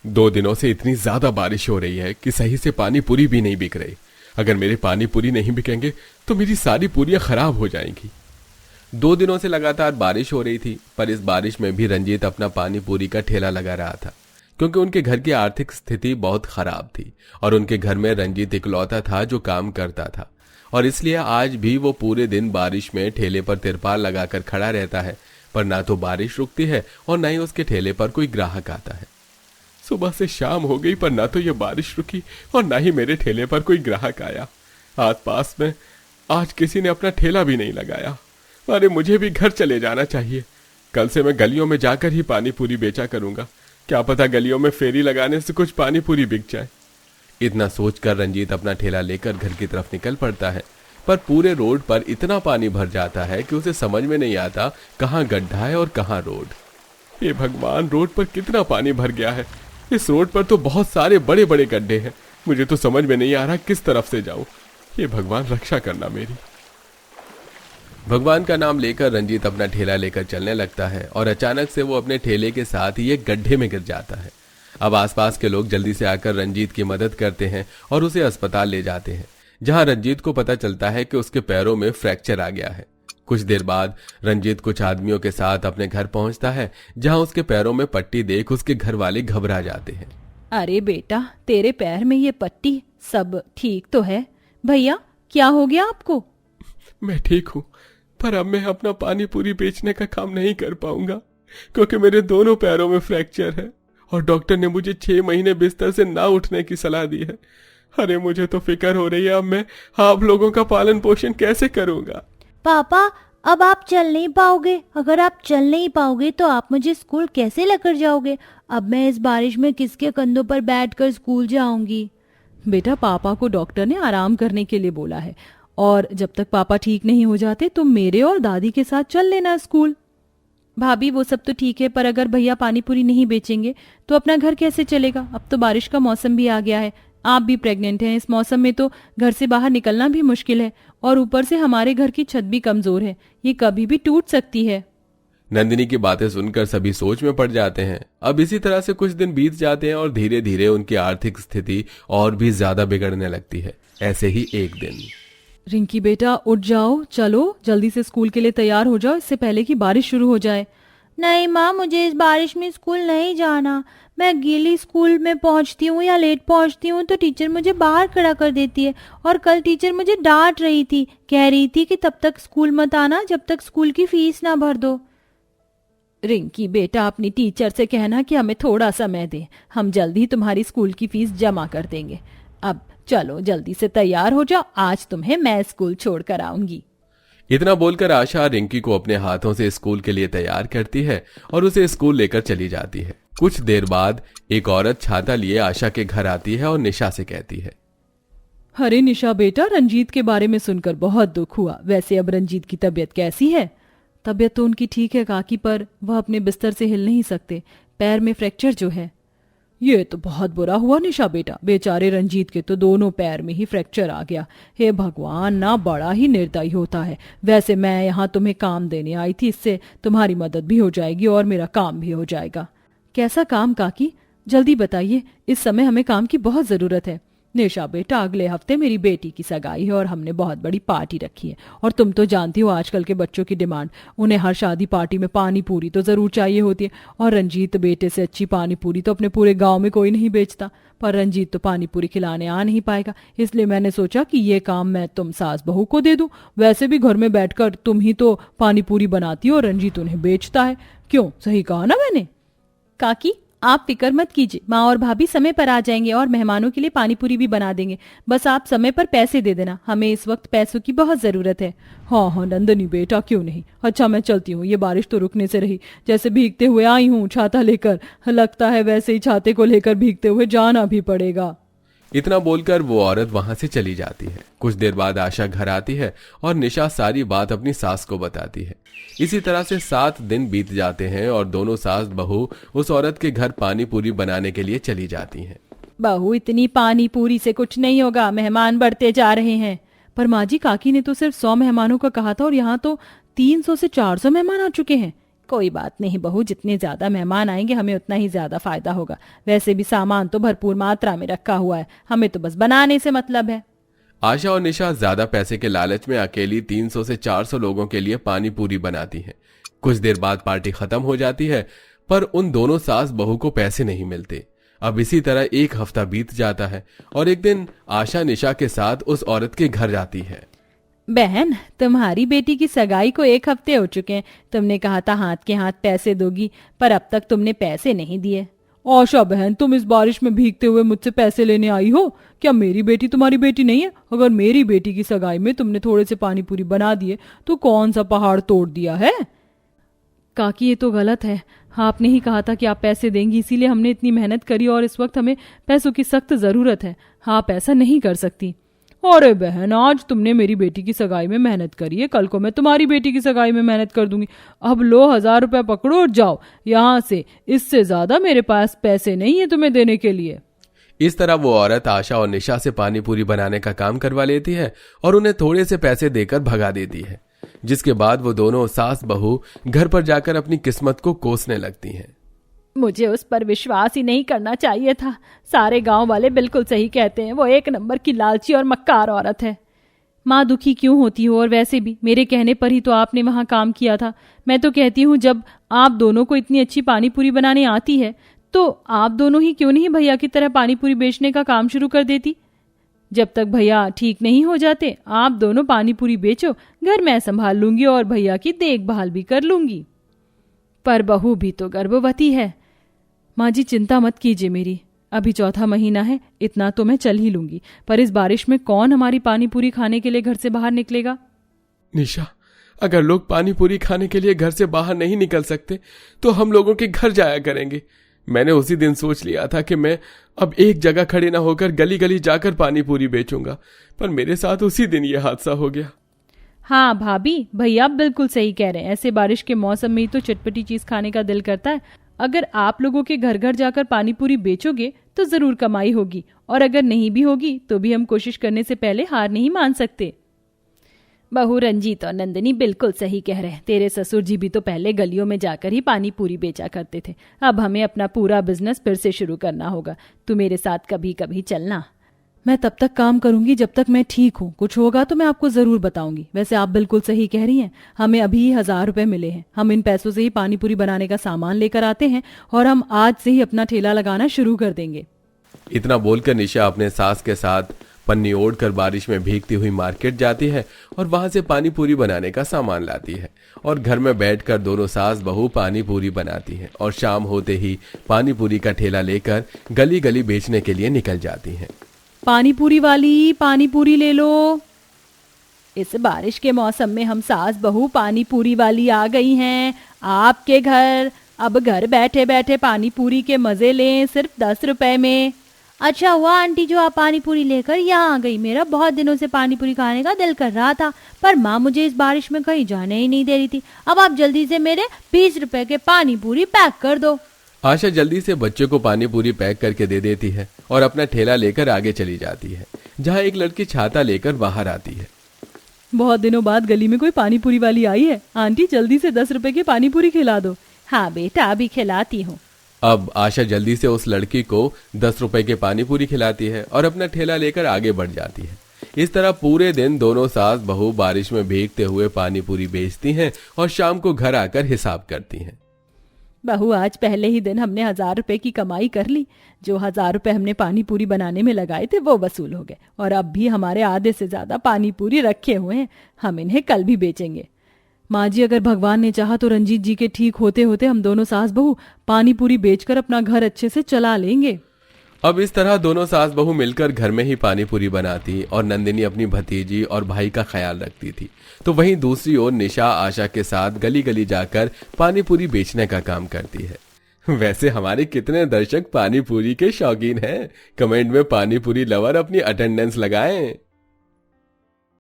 2 दिनों से इतनी ज्यादा बारिश हो रही है कि सही से पानी पूरी भी नहीं बिक रही। अगर मेरे पानी पूरी नहीं बिकेंगे तो मेरी सारी पूरियां खराब हो जाएंगी। 2 दिनों से लगातार बारिश हो रही थी, पर इस बारिश में भी रंजीत अपना पानी पूरी का ठेला लगा रहा था, क्योंकि उनके घर की आर्थिक स्थिति बहुत खराब थी और उनके घर में रंजीत इकलौता था जो काम करता था। और इसलिए आज भी वो पूरे दिन बारिश में ठेले पर तिरपाल लगाकर खड़ा रहता है, पर ना तो बारिश रुकती है और ना ही उसके ठेले पर कोई ग्राहक आता है। सुबह से शाम हो गई, पर ना तो ये बारिश रुकी और ना ही मेरे ठेले पर कोई ग्राहक आया। आस पास में आज किसी ने अपना ठेला भी नहीं लगाया। अरे मुझे भी घर चले जाना चाहिए। कल से मैं गलियों में जाकर ही पानी पूरी बेचा करूंगा। क्या पता गलियों में फेरी लगाने से कुछ पानी पूरी बिक जाए। इतना सोचकर रंजीत अपना ठेला लेकर घर की तरफ निकल पड़ता है, पर पूरे रोड पर इतना पानी भर जाता है कि उसे समझ में नहीं आता कहाँ गड्ढा है और कहाँ रोड। हे भगवान, रोड पर कितना पानी भर गया है। इस रोड पर तो बहुत सारे बड़े बड़े गड्ढे हैं। मुझे तो समझ में नहीं आ रहा किस तरफ से जाऊं। हे भगवान, रक्षा करना मेरी। भगवान का नाम लेकर रंजीत अपना ठेला लेकर चलने लगता है और अचानक से वो अपने ठेले के साथ ही एक गड्ढे में गिर जाता है। अब आसपास के लोग जल्दी से आकर रंजीत की मदद करते हैं और उसे अस्पताल ले जाते हैं, जहां रंजीत को पता चलता है कि उसके पैरों में फ्रैक्चर आ गया है। कुछ देर बाद रंजीत कुछ आदमियों के साथ अपने घर पहुंचता है, जहां उसके पैरों में पट्टी देख उसके घर वाले घबरा जाते हैं। अरे बेटा, तेरे पैर में ये पट्टी, सब ठीक तो है? भैया, क्या हो गया आपको? मैं ठीक हूँ, पर अब मैं अपना पानी पूरी बेचने का काम नहीं कर पाऊंगा, क्योंकि मेरे दोनों पैरों में फ्रैक्चर है और डॉक्टर ने मुझे 6 महीने बिस्तर से ना उठने की सलाह दी है। अरे मुझे तो फिक्र हो रही है, अब मैं आप लोगों का पालन पोषण कैसे करूंगा। पापा, अब आप चल नहीं पाओगे। अगर आप चल नहीं पाओगे तो आप मुझे स्कूल कैसे लेकर जाओगे? अब मैं इस बारिश में किसके कंधों पर बैठकर स्कूल जाऊंगी? बेटा, पापा को डॉक्टर ने आराम करने के लिए बोला है, और जब तक पापा ठीक नहीं हो जाते तुम मेरे और दादी के साथ चल लेना स्कूल। भाभी, वो सब तो ठीक है, पर अगर भैया पानी पूरी नहीं बेचेंगे तो अपना घर कैसे चलेगा? अब तो बारिश का मौसम भी आ गया है, आप भी प्रेग्नेंट हैं। इस मौसम में तो घर से बाहर निकलना भी मुश्किल है, और ऊपर से हमारे घर की छत भी कमजोर है, ये कभी भी टूट सकती है। नंदिनी की बातें सुनकर सभी सोच में पड़ जाते हैं। अब इसी तरह से कुछ दिन बीत जाते हैं और धीरे धीरे उनकी आर्थिक स्थिति और भी ज्यादा बिगड़ने लगती है। ऐसे ही एक दिन, रिंकी बेटा, उठ जाओ, चलो जल्दी से स्कूल के लिए तैयार हो जाओ, इससे पहले कि बारिश शुरू हो जाए। नहीं माँ, मुझे इस बारिश में स्कूल नहीं जाना। मैं गीली स्कूल में पहुंचती हूँ या लेट पहुंचती हूँ तो टीचर मुझे बाहर खड़ा कर देती है, और कल टीचर मुझे डांट रही थी, कह रही थी कि तब तक स्कूल मत आना जब तक स्कूल की फीस ना भर दो। रिंकी बेटा, अपनी टीचर से कहना कि हमें थोड़ा समय दे, हम जल्दी तुम्हारी स्कूल की फीस जमा कर देंगे। अब चलो जल्दी से तैयार हो जाओ, आज तुम्हें मैं स्कूल छोड़ कर आऊंगी। इतना बोलकर आशा रिंकी को अपने हाथों से स्कूल के लिए तैयार करती है और उसे स्कूल लेकर चली जाती है। कुछ देर बाद एक औरत छाता लिए आशा के घर आती है और निशा से कहती है, अरे निशा बेटा, रंजीत के बारे में सुनकर बहुत दुख हुआ। वैसे अब रंजीत की तबीयत कैसी है? तबीयत तो उनकी ठीक है काकी, पर वह अपने बिस्तर से हिल नहीं सकते, पैर में फ्रैक्चर जो है। ये तो बहुत बुरा हुआ निशा बेटा, बेचारे रंजीत के तो दोनों पैर में ही फ्रैक्चर आ गया। हे भगवान, ना बड़ा ही निर्दयी होता है। वैसे मैं यहाँ तुम्हें काम देने आई थी, इससे तुम्हारी मदद भी हो जाएगी और मेरा काम भी हो जाएगा। कैसा काम काकी? जल्दी बताइए, इस समय हमें काम की बहुत जरूरत है। निशा बेटा, अगले हफ्ते मेरी बेटी की सगाई है और हमने बहुत बड़ी पार्टी रखी है, और तुम तो जानती हो आजकल के बच्चों की डिमांड, उन्हें हर शादी पार्टी में पानी पूरी तो जरूर चाहिए होती है। और रंजीत बेटे से अच्छी पानी पूरी तो अपने पूरे गांव में कोई नहीं बेचता, पर रंजीत तो पानी पूरी खिलाने आ नहीं पाएगा, इसलिए मैंने सोचा कि ये काम मैं तुम सास बहू को दे दूं। वैसे भी घर में बैठकर तुम ही तो पानी पूरी बनाती हो और रंजीत उन्हें बेचता है। क्यों, सही कहा ना मैंने? काकी, आप फिक्र मत कीजिए, माँ और भाभी समय पर आ जाएंगे और मेहमानों के लिए पानी पूरी भी बना देंगे। बस आप समय पर पैसे दे देना, हमें इस वक्त पैसों की बहुत जरूरत है। हाँ हाँ नंदनी बेटा, क्यों नहीं। अच्छा मैं चलती हूँ, ये बारिश तो रुकने से रही। जैसे भीगते हुए आई हूँ छाता लेकर, लगता है वैसे ही छाते को लेकर भीगते हुए जाना भी पड़ेगा। इतना बोलकर वो औरत वहां से चली जाती है। कुछ देर बाद आशा घर आती है और निशा सारी बात अपनी सास को बताती है। इसी तरह से 7 दिन बीत जाते हैं और दोनों सास बहू उस औरत के घर पानी पूरी बनाने के लिए चली जाती हैं। बहू, इतनी पानी पूरी से कुछ नहीं होगा, मेहमान बढ़ते जा रहे हैं। पर माँ जी, काकी ने तो सिर्फ 100 मेहमानों का कहा था और यहाँ तो 300 से 400 मेहमान आ चुके हैं। कोई बात नहीं बहू, जितने ज्यादा मेहमान आएंगे हमें उतना ही ज्यादा फायदा होगा। वैसे भी सामान तो भरपूर मात्रा में रखा हुआ है, हमें तो बस बनाने से मतलब है। आशा और निशा ज्यादा पैसे के लालच में अकेली 300 से 400 लोगों के लिए पानी पूरी बनाती हैं। कुछ देर बाद पार्टी खत्म हो जाती है, पर उन दोनों सास बहू को पैसे नहीं मिलते। अब इसी तरह एक हफ्ता बीत जाता है और एक दिन आशा निशा के साथ उस औरत के घर जाती है। बहन, तुम्हारी बेटी की सगाई को 1 हफ्ते हो चुके हैं। तुमने कहा था हाथ के हाथ पैसे दोगी, पर अब तक तुमने पैसे नहीं दिए। आशा बहन, तुम इस बारिश में भीगते हुए मुझसे पैसे लेने आई हो? क्या मेरी बेटी तुम्हारी बेटी नहीं है? अगर मेरी बेटी की सगाई में तुमने थोड़े से पानी पूरी बना दिए तो कौन सा पहाड़ तोड़ दिया है? काकी, ये तो गलत है। आपने ही कहा था कि आप पैसे देंगी, इसीलिए हमने इतनी मेहनत करी और इस वक्त हमें पैसों की सख्त जरूरत है। आप ऐसा नहीं कर सकती। अरे बहन, आज तुमने मेरी बेटी की सगाई में मेहनत करी है, कल को मैं तुम्हारी बेटी की सगाई में मेहनत कर दूंगी। अब लो 1000 रुपए पकड़ो और जाओ यहाँ से। इससे ज्यादा मेरे पास पैसे नहीं है तुम्हें देने के लिए। इस तरह वो औरत आशा और निशा से पानी पूरी बनाने का काम करवा लेती है और उन्हें थोड़े से पैसे देकर भगा देती है, जिसके बाद वो दोनों सास बहू घर पर जाकर अपनी किस्मत को कोसने लगती हैं। मुझे उस पर विश्वास ही नहीं करना चाहिए था। सारे गांव वाले बिल्कुल सही कहते हैं, वो 1 नंबर की लालची और मक्कार औरत है। माँ, दुखी क्यों होती हो? और वैसे भी मेरे कहने पर ही तो आपने वहां काम किया था। मैं तो कहती हूँ, जब आप दोनों को इतनी अच्छी पानी पूरी बनाने आती है तो आप दोनों ही क्यों नहीं भैया की तरह पानी पूरी बेचने का काम शुरू कर देती? जब तक भैया ठीक नहीं हो जाते आप दोनों पानी पूरी बेचो, घर मैं संभाल लूंगी और भैया की देखभाल भी कर लूंगी। पर बहू भी तो गर्भवती है। माँ जी, चिंता मत कीजिए मेरी, अभी 4था महीना है, इतना तो मैं चल ही लूंगी। पर इस बारिश में कौन हमारी पानी पूरी खाने के लिए घर से बाहर निकलेगा? निशा, अगर लोग पानी पूरी खाने के लिए घर से बाहर नहीं निकल सकते तो हम लोगों के घर जाया करेंगे। मैंने उसी दिन सोच लिया था कि मैं अब एक जगह खड़े ना होकर गली गली जाकर पानी पूरी बेचूंगा, पर मेरे साथ उसी दिन ये हादसा हो गया। हाँ भाभी, भैया आप बिल्कुल सही कह रहे हैं। ऐसे बारिश के मौसम में ही तो चटपटी चीज खाने का दिल करता है। अगर आप लोगों के घर घर जाकर पानी पूरी बेचोगे तो जरूर कमाई होगी, और अगर नहीं भी होगी तो भी हम कोशिश करने से पहले हार नहीं मान सकते। बहू रंजीत और नंदिनी बिल्कुल सही कह रहे हैं। तेरे ससुर जी भी तो पहले गलियों में जाकर ही पानी पूरी बेचा करते थे। अब हमें अपना पूरा बिजनेस फिर से शुरू करना होगा। तू मेरे साथ कभी कभी चलना। मैं तब तक काम करूंगी जब तक मैं ठीक हूँ। कुछ होगा तो मैं आपको जरूर बताऊंगी। वैसे आप बिल्कुल सही कह रही हैं, हमें अभी ही 1000 रुपए मिले हैं। हम इन पैसों से ही पानी पूरी बनाने का सामान लेकर आते हैं और हम आज से ही अपना ठेला लगाना शुरू कर देंगे। इतना बोलकर निशा अपने सास के साथ पन्नी ओढ़कर बारिश में भीगती हुई मार्केट जाती है और वहां से पानी पूरी बनाने का सामान लाती है और घर में बैठकर दोनों सास बहू पानी पूरी बनाती हैं और शाम होते ही पानी पूरी का ठेला लेकर गली गली बेचने के लिए निकल जाती हैं। पानी पूरी वाली, पानी पूरी ले लो। इस बारिश के मौसम में हम सास बहू पानी पूरी वाली आ गई हैं आपके घर। अब घर बैठे बैठे पानी पूरी के मजे लें सिर्फ 10 रुपए में। अच्छा हुआ आंटी जो आप पानी पूरी लेकर यहाँ आ गई। मेरा बहुत दिनों से पानी पूरी खाने का दिल कर रहा था, पर माँ मुझे इस बारिश में कहीं जाने ही नहीं दे रही थी। अब आप जल्दी से मेरे 20 रुपए के पानी पूरी पैक कर दो। आशा जल्दी से बच्चे को पानी पूरी पैक करके दे देती है और अपना ठेला लेकर आगे चली जाती है, जहाँ एक लड़की छाता लेकर बाहर आती है। बहुत दिनों बाद गली में कोई पानी पूरी वाली आई है। आंटी जल्दी से 10 रुपए की पानी पूरी खिला दो। हाँ बेटा, अभी खिलाती हूँ। अब आशा जल्दी से उस लड़की को 10 रुपए की पानी पूरी खिलाती है और अपना ठेला लेकर आगे बढ़ जाती है। इस तरह पूरे दिन दोनों सास बहू बारिश में भीगते हुए पानी पूरी बेचती हैं और शाम को घर आकर हिसाब करती हैं। बहू, आज पहले ही दिन हमने 1000 रुपए की कमाई कर ली। जो 1000 रुपए हमने पानी पूरी बनाने में लगाए थे वो वसूल हो गए और अब भी हमारे आधे से ज्यादा पानी पूरी रखे हुए हैं। हम इन्हें कल भी बेचेंगे। माँ जी, अगर भगवान ने चाहा तो रंजीत जी के ठीक होते होते हम दोनों सास बहू पानी पूरी बेचकर अपना घर अच्छे से चला लेंगे। अब इस तरह दोनों सास बहू मिलकर घर में ही पानी पूरी बनाती और नंदिनी अपनी भतीजी और भाई का ख्याल रखती थी। तो वहीं दूसरी ओर निशा आशा के साथ गली गली जाकर पानी पूरी बेचने का काम करती है। वैसे हमारे कितने दर्शक पानी पूरी के शौकीन हैं? कमेंट में पानी पूरी लवर अपनी अटेंडेंस लगाएं।